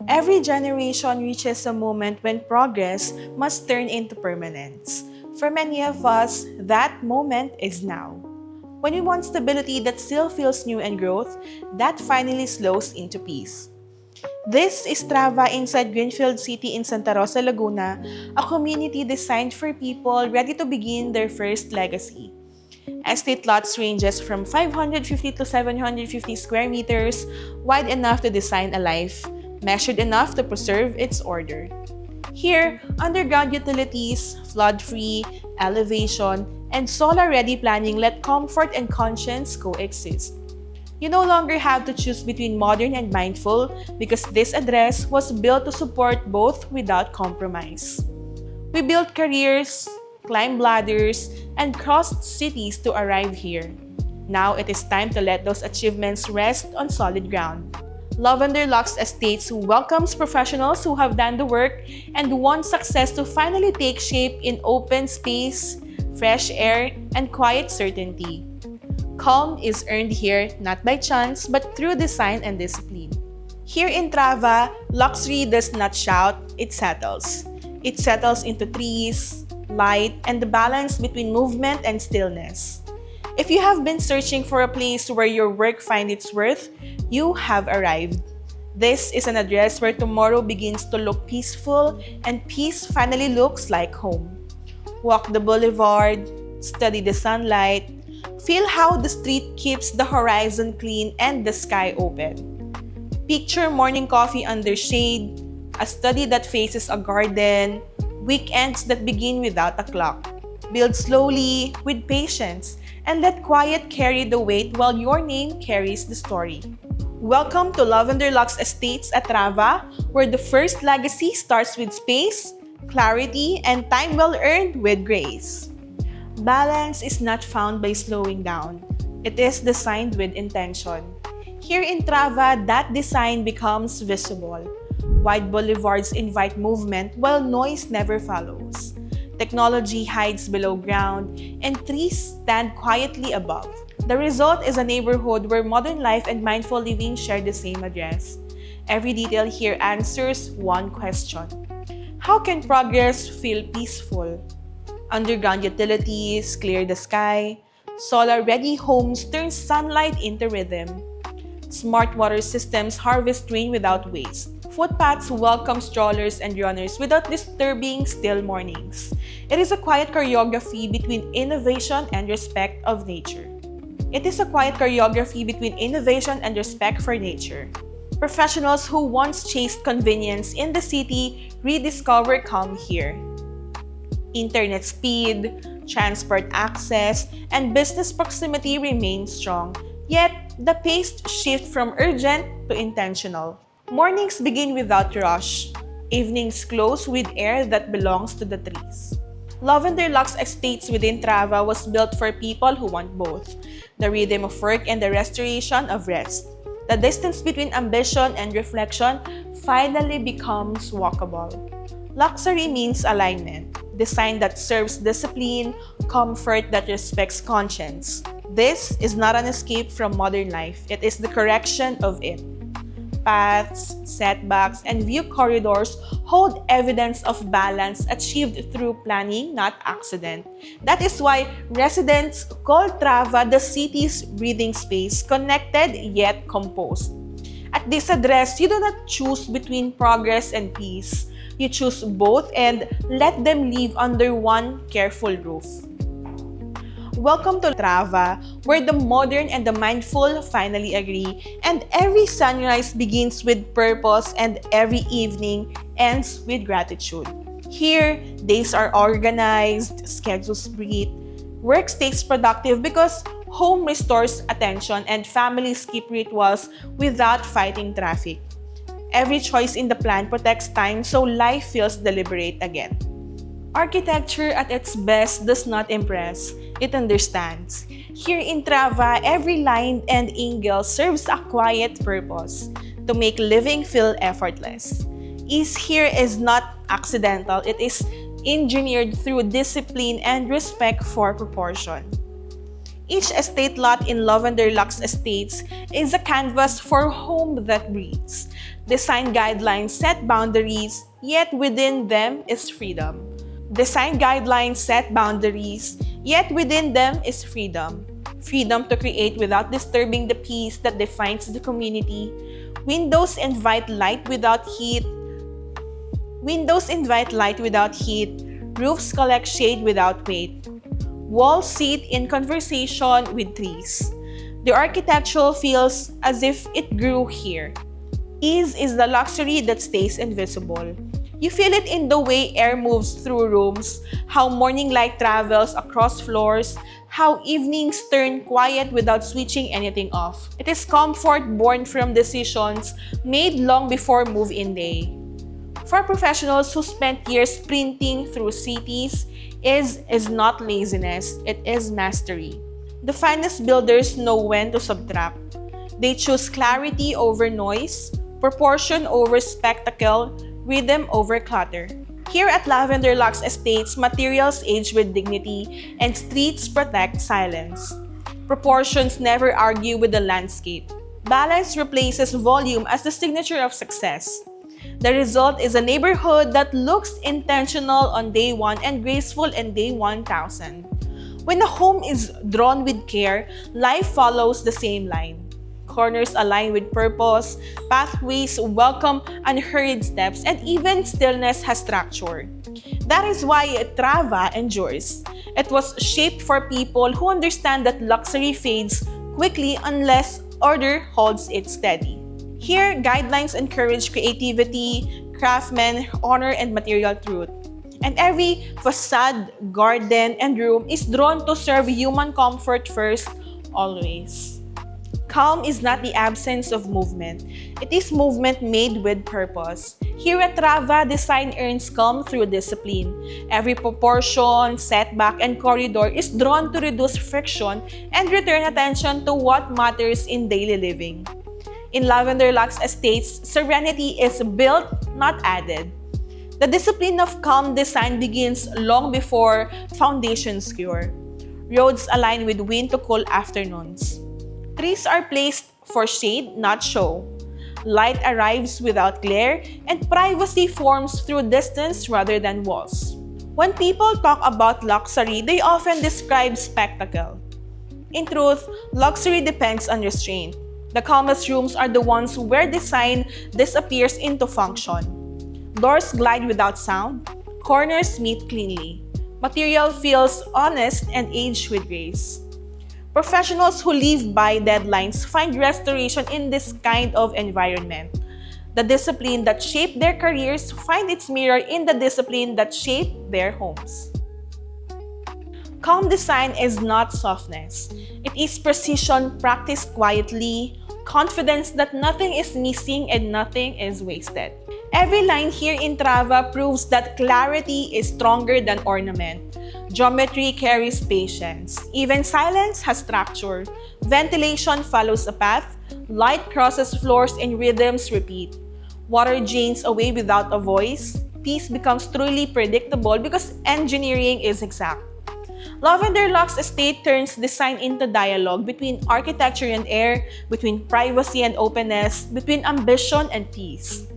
Every generation reaches a moment when progress must turn into permanence. For many of us, that moment is now. When we want stability that still feels new and growth, that finally slows into peace. This is TRAVA inside Greenfield City in Santa Rosa, Laguna, a community designed for people ready to begin their first legacy. Estate lots ranges from 550 to 750 square meters, wide enough to design a life, measured enough to preserve its order. Here, underground utilities, flood-free, elevation, and solar-ready planning let comfort and conscience coexist. You no longer have to choose between modern and mindful because this address was built to support both without compromise. We built careers, climbed ladders, and crossed cities to arrive here. Now it is time to let those achievements rest on solid ground. Lavender Lux Estates welcomes professionals who have done the work and want success to finally take shape in open space, fresh air, and quiet certainty. Calm is earned here not by chance but through design and discipline. Here in TRAVA, luxury does not shout, it settles. It settles into trees, light, and the balance between movement and stillness. If you have been searching for a place where your work finds its worth, you have arrived. This is an address where tomorrow begins to look peaceful and peace finally looks like home. Walk the boulevard, study the sunlight, feel how the street keeps the horizon clean and the sky open. Picture morning coffee under shade, a study that faces a garden, weekends that begin without a clock. Build slowly, with patience, and let quiet carry the weight while your name carries the story. Welcome to Lavender Lux Estates at TRAVA, where the first legacy starts with space, clarity, and time well earned with grace. Balance is not found by slowing down. It is designed with intention. Here in TRAVA, that design becomes visible. Wide boulevards invite movement while noise never follows. Technology hides below ground, and trees stand quietly above. The result is a neighborhood where modern life and mindful living share the same address. Every detail here answers one question. How can progress feel peaceful? Underground utilities clear the sky. Solar-ready homes turn sunlight into rhythm. Smart water systems harvest rain without waste. Footpaths welcome strollers and runners without disturbing still mornings. It is a quiet choreography between innovation and respect of nature. It is a quiet choreography between innovation and respect for nature. Professionals who once chased convenience in the city rediscover calm here. Internet speed, transport access, and business proximity remain strong, yet the pace shifts from urgent to intentional. Mornings begin without rush. Evenings close with air that belongs to the trees. Lavender Lux Estates within TRAVA was built for people who want both, the rhythm of work and the restoration of rest. The distance between ambition and reflection finally becomes walkable. Luxury means alignment, design that serves discipline, comfort that respects conscience. This is not an escape from modern life, it is the correction of it. Paths, setbacks, and view corridors hold evidence of balance achieved through planning, not accident. That is why residents call TRAVA the city's breathing space, connected yet composed. At this address, you do not choose between progress and peace. You choose both and let them live under one careful roof. Welcome to TRAVA, where the modern and the mindful finally agree, and every sunrise begins with purpose and every evening ends with gratitude. Here, days are organized, schedules breathe, work stays productive because home restores attention and families keep rituals without fighting traffic. Every choice in the plan protects time so life feels deliberate again. Architecture at its best does not impress, it understands. Here in TRAVA, every line and angle serves a quiet purpose, to make living feel effortless. Ease here is not accidental, it is engineered through discipline and respect for proportion. Each estate lot in Lavender Lux Estates is a canvas for home that breathes. Design guidelines set boundaries, yet within them is freedom. Design guidelines set boundaries, yet within them is freedom. Freedom to create without disturbing the peace that defines the community. Windows invite light without heat. Windows invite light without heat. Roofs collect shade without weight. Walls sit in conversation with trees. The architecture feels as if it grew here. Ease is the luxury that stays invisible. You feel it in the way air moves through rooms, how morning light travels across floors, how evenings turn quiet without switching anything off. It is comfort born from decisions made long before move-in day. For professionals who spent years sprinting through cities, is not laziness, it is mastery. The finest builders know when to subtract. They choose clarity over noise, proportion over spectacle, rhythm over clutter. Here at Lavender Lux Estates, materials age with dignity and streets protect silence. Proportions never argue with the landscape. Balance replaces volume as the signature of success. The result is a neighborhood that looks intentional on day 1 and graceful in day 1000. When a home is drawn with care, life follows the same line. Corners align with purpose, pathways welcome unhurried steps, and even stillness has structure. That is why TRAVA endures. It was shaped for people who understand that luxury fades quickly unless order holds it steady. Here, guidelines encourage creativity, craftsmen, honor, and material truth. And every facade, garden, and room is drawn to serve human comfort first, always. Calm is not the absence of movement. It is movement made with purpose. Here at TRAVA, design earns calm through discipline. Every proportion, setback, and corridor is drawn to reduce friction and return attention to what matters in daily living. In Lavender Lux Estates, serenity is built, not added. The discipline of calm design begins long before foundations cure. Roads align with wind to cool afternoons. Trees are placed for shade, not show. Light arrives without glare, and privacy forms through distance rather than walls. When people talk about luxury, they often describe spectacle. In truth, luxury depends on restraint. The calmest rooms are the ones where design disappears into function. Doors glide without sound, corners meet cleanly. Material feels honest and age with grace. Professionals who live by deadlines find restoration in this kind of environment. The discipline that shaped their careers find its mirror in the discipline that shaped their homes. Calm design is not softness. It is precision practiced quietly, confidence that nothing is missing and nothing is wasted. Every line here in TRAVA proves that clarity is stronger than ornament. Geometry carries patience. Even silence has structure. Ventilation follows a path. Light crosses floors and rhythms repeat. Water drains away without a voice. Peace becomes truly predictable because engineering is exact. Lavender Lux Estate turns design into dialogue between architecture and air, between privacy and openness, between ambition and peace.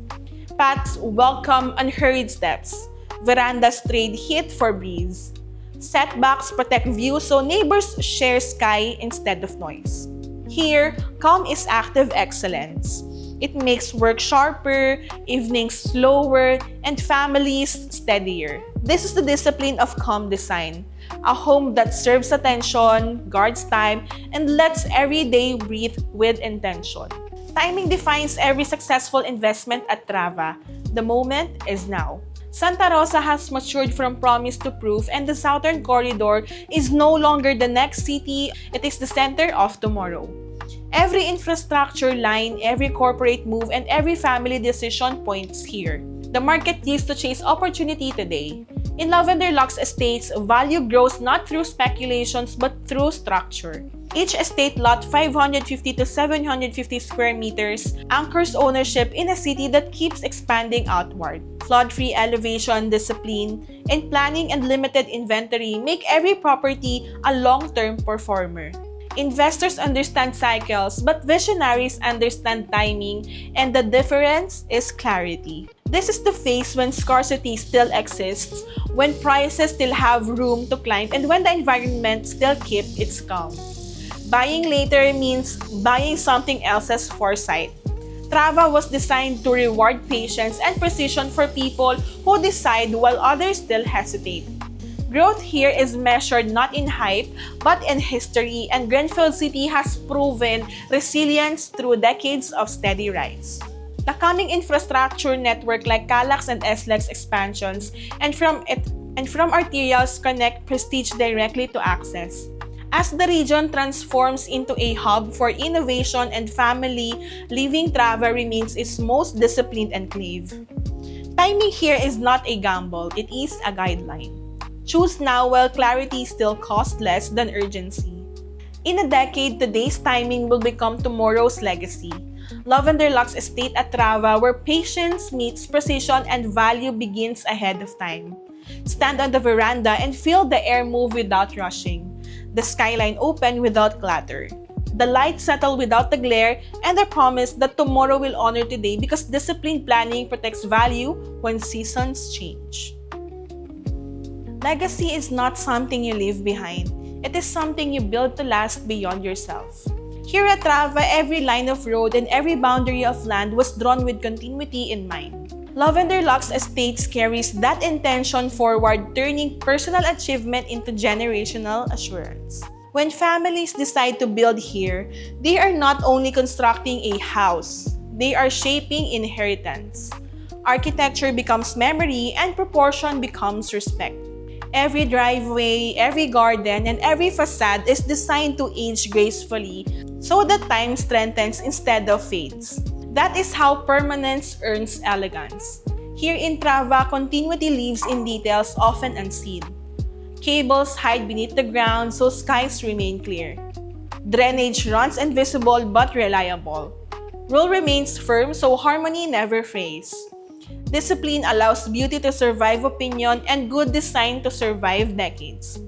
Paths welcome unhurried steps. Verandas trade heat for breeze. Setbacks protect view so neighbors share sky instead of noise. Here, calm is active excellence. It makes work sharper, evenings slower, and families steadier. This is the discipline of calm design. A home that serves attention, guards time, and lets every day breathe with intention. Timing defines every successful investment at TRAVA. The moment is now. Santa Rosa has matured from promise to proof, and the Southern Corridor is no longer the next city, it is the center of tomorrow. Every infrastructure line, every corporate move, and every family decision points here. The market used to chase opportunity today. In Lavender Lux Estates, value grows not through speculations but through structure. Each estate lot, 550 to 750 square meters, anchors ownership in a city that keeps expanding outward. Flood-free elevation, discipline, and planning and limited inventory make every property a long-term performer. Investors understand cycles, but visionaries understand timing, and the difference is clarity. This is the phase when scarcity still exists, when prices still have room to climb, and when the environment still keeps its calm. Buying later means buying something else's foresight. TRAVA was designed to reward patience and precision for people who decide while others still hesitate. Growth here is measured not in hype, but in history, and Greenfield City has proven resilience through decades of steady rise. The coming infrastructure network like CALAX and SLEX expansions and from arterials connect prestige directly to access. As the region transforms into a hub for innovation and family, living, TRAVA remains its most disciplined enclave. Timing here is not a gamble, it is a guideline. Choose now while clarity still costs less than urgency. In a decade, today's timing will become tomorrow's legacy. Lavender Lux Estate at TRAVA, where patience meets precision and value begins ahead of time. Stand on the veranda and feel the air move without rushing. The skyline open without clatter. The light settle without the glare, and the promise that tomorrow will honor today because disciplined planning protects value when seasons change. Legacy is not something you leave behind. It is something you build to last beyond yourself. Here at TRAVA, every line of road and every boundary of land was drawn with continuity in mind. Lavender Lux Estates carries that intention forward, turning personal achievement into generational assurance. When families decide to build here, they are not only constructing a house, they are shaping inheritance. Architecture becomes memory and proportion becomes respect. Every driveway, every garden, and every facade is designed to age gracefully so that time strengthens instead of fades. That is how permanence earns elegance. Here in TRAVA, continuity lives in details often unseen. Cables hide beneath the ground so skies remain clear. Drainage runs invisible but reliable. Rule remains firm so harmony never frays. Discipline allows beauty to survive opinion and good design to survive decades.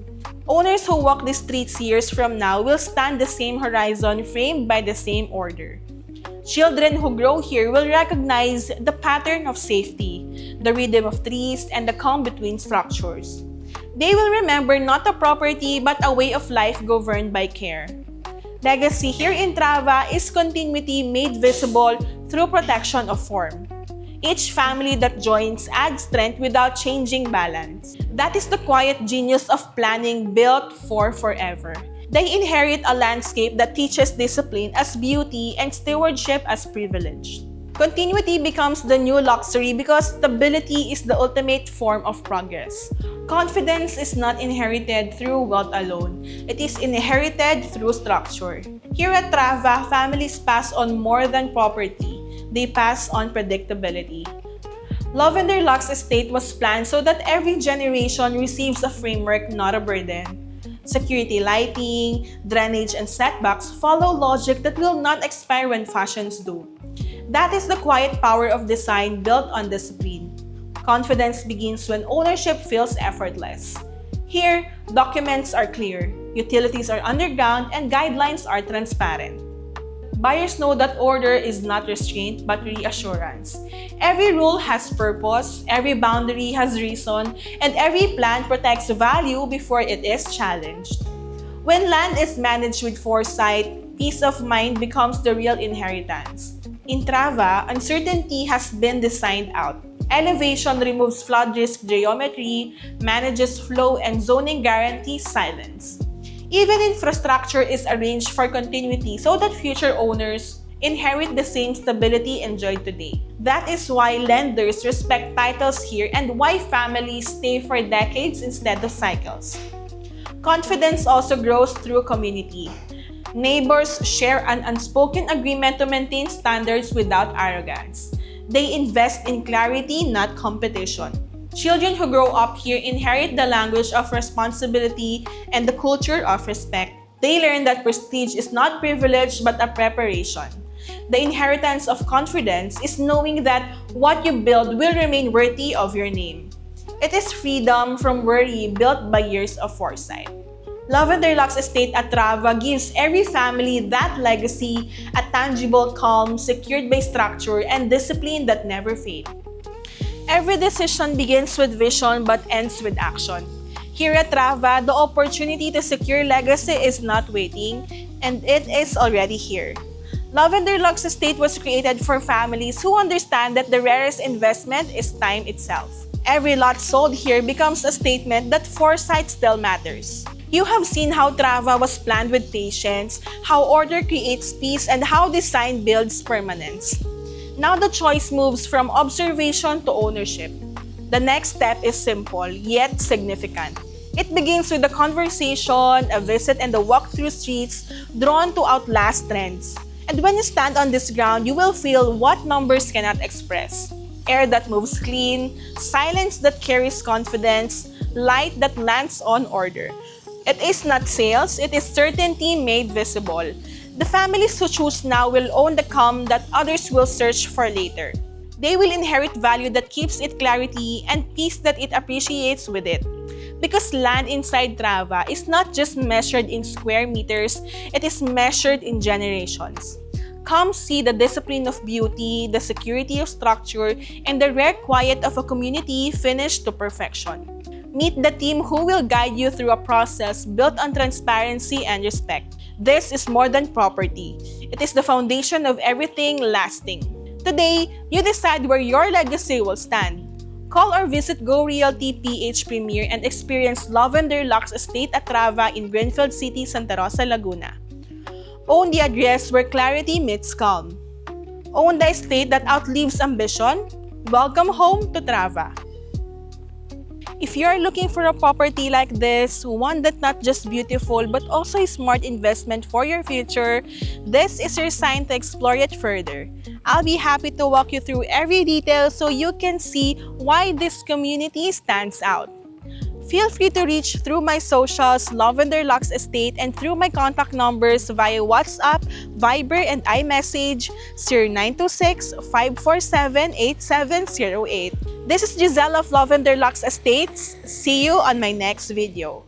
Owners who walk the streets years from now will stand the same horizon framed by the same order. Children who grow here will recognize the pattern of safety, the rhythm of trees, and the calm between structures. They will remember not a property but a way of life governed by care. Legacy here in TRAVA is continuity made visible through protection of form. Each family that joins adds strength without changing balance. That is the quiet genius of planning built for forever. They inherit a landscape that teaches discipline as beauty and stewardship as privilege. Continuity becomes the new luxury because stability is the ultimate form of progress. Confidence is not inherited through wealth alone. It is inherited through structure. Here at TRAVA, families pass on more than property. They pass on predictability. Lavender Lux Estate was planned so that every generation receives a framework, not a burden. Security lighting, drainage, and setbacks follow logic that will not expire when fashions do. That is the quiet power of design built on discipline. Confidence begins when ownership feels effortless. Here, documents are clear, utilities are underground, and guidelines are transparent. Buyers know that order is not restraint but reassurance. Every rule has purpose, every boundary has reason, and every plan protects value before it is challenged. When land is managed with foresight, peace of mind becomes the real inheritance. In TRAVA, uncertainty has been designed out. Elevation removes flood risk geometry, manages flow, and zoning guarantees silence. Even infrastructure is arranged for continuity so that future owners inherit the same stability enjoyed today. That is why lenders respect titles here and why families stay for decades instead of cycles. Confidence also grows through community. Neighbors share an unspoken agreement to maintain standards without arrogance. They invest in clarity, not competition. Children who grow up here inherit the language of responsibility and the culture of respect. They learn that prestige is not privilege but a preparation. The inheritance of confidence is knowing that what you build will remain worthy of your name. It is freedom from worry built by years of foresight. Lavender Lux Estate at TRAVA gives every family that legacy, a tangible calm secured by structure and discipline that never fade. Every decision begins with vision but ends with action. Here at TRAVA, the opportunity to secure legacy is not waiting, and it is already here. Lavender Lux Estate was created for families who understand that the rarest investment is time itself. Every lot sold here becomes a statement that foresight still matters. You have seen how TRAVA was planned with patience, how order creates peace, and how design builds permanence. Now the choice moves from observation to ownership. The next step is simple, yet significant. It begins with a conversation, a visit, and a walk through streets drawn to outlast trends. And when you stand on this ground, you will feel what numbers cannot express. Air that moves clean, silence that carries confidence, light that lands on order. It is not sales, it is certainty made visible. The families who choose now will own the calm that others will search for later. They will inherit value that keeps it clarity and peace that it appreciates with it. Because land inside TRAVA is not just measured in square meters, it is measured in generations. Come see the discipline of beauty, the security of structure, and the rare quiet of a community finished to perfection. Meet the team who will guide you through a process built on transparency and respect. This is more than property. It is the foundation of everything lasting. Today, you decide where your legacy will stand. Call or visit Go Realty PH Premier and experience Lavender Lux Estate at TRAVA in Greenfield City, Santa Rosa, Laguna. Own the address where clarity meets calm. Own the estate that outlives ambition. Welcome home to TRAVA. If you are looking for a property like this, one that's not just beautiful but also a smart investment for your future, this is your sign to explore it further. I'll be happy to walk you through every detail so you can see why this community stands out. Feel free to reach through my socials, Lavender Lux Estate, and through my contact numbers via WhatsApp, Viber, and iMessage 0926-547-8708. This is Giselle of Lavender Lux Estates. See you on my next video.